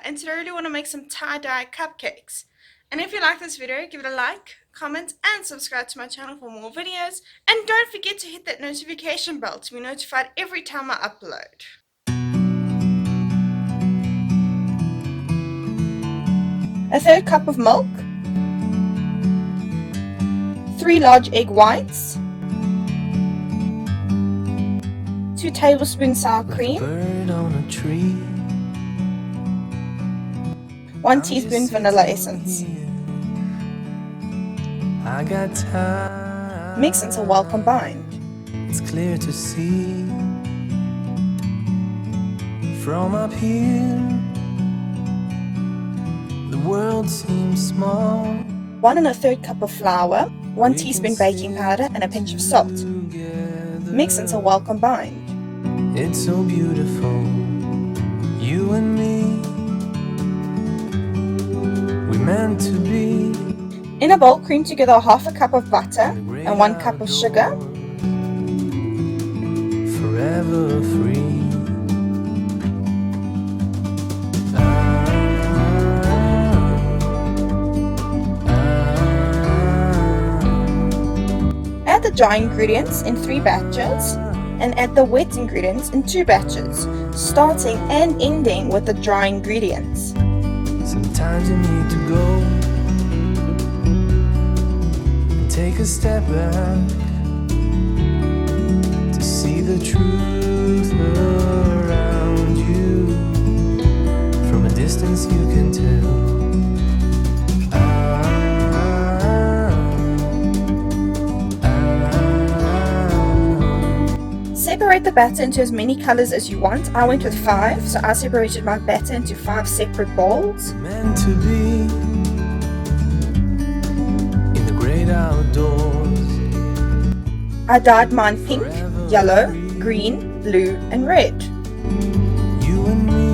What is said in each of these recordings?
and today I really want to make some tie-dye cupcakes. And if you like this video, give it a like, comment and subscribe to my channel for more videos, and don't forget to hit that notification bell to be notified every time I upload. A third cup of milk, 3 large egg whites, 2 tablespoons sour cream, 1 teaspoon vanilla essence. Mix until well combined. It's clear to see from up here, the world seems small. 1 1/3 cup of flour, 1 teaspoon baking powder and a pinch of salt. Mix until well combined. It's so beautiful, you and me, we're meant to be. In a bowl, cream together 1/2 cup of butter and 1 cup of sugar. Forever free. Add the dry ingredients in 3 batches and add the wet ingredients in 2 batches, starting and ending with the dry ingredients. Sometimes you need to go and take a step back to see the truth around you. From a distance you can tell. Separate the batter into as many colors as you want. I went with 5, so I separated my batter into 5 separate bowls. Meant to be in the great outdoors. I dyed mine pink, yellow, green, blue and red. You and me,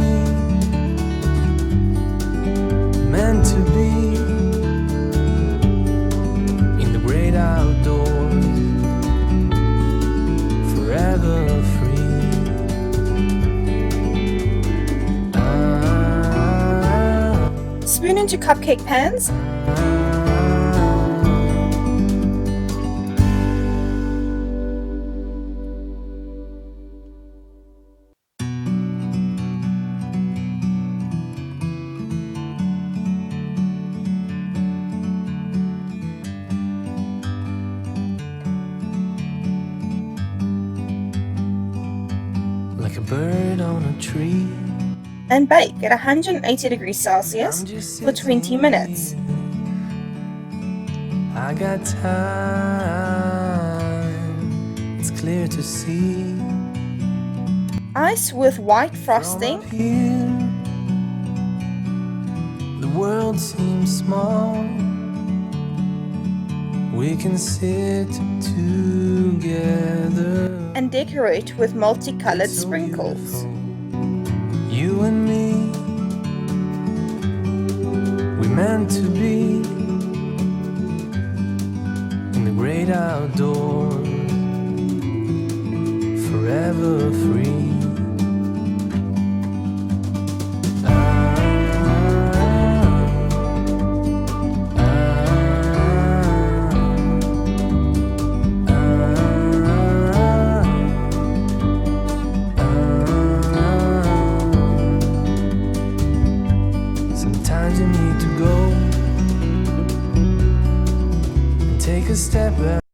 meant to be in the great outdoors. Forever free. Spoon into cupcake pans. Like a bird on a tree. And bake at 180 degrees Celsius for 20 minutes. I got time, it's clear to see. Ice with white frosting. From up here, the world seems small. We can sit together And decorate with multicolored sprinkles. You and me, we're meant to be in the great outdoors. Forever free. Sometimes you need to go and take a step back.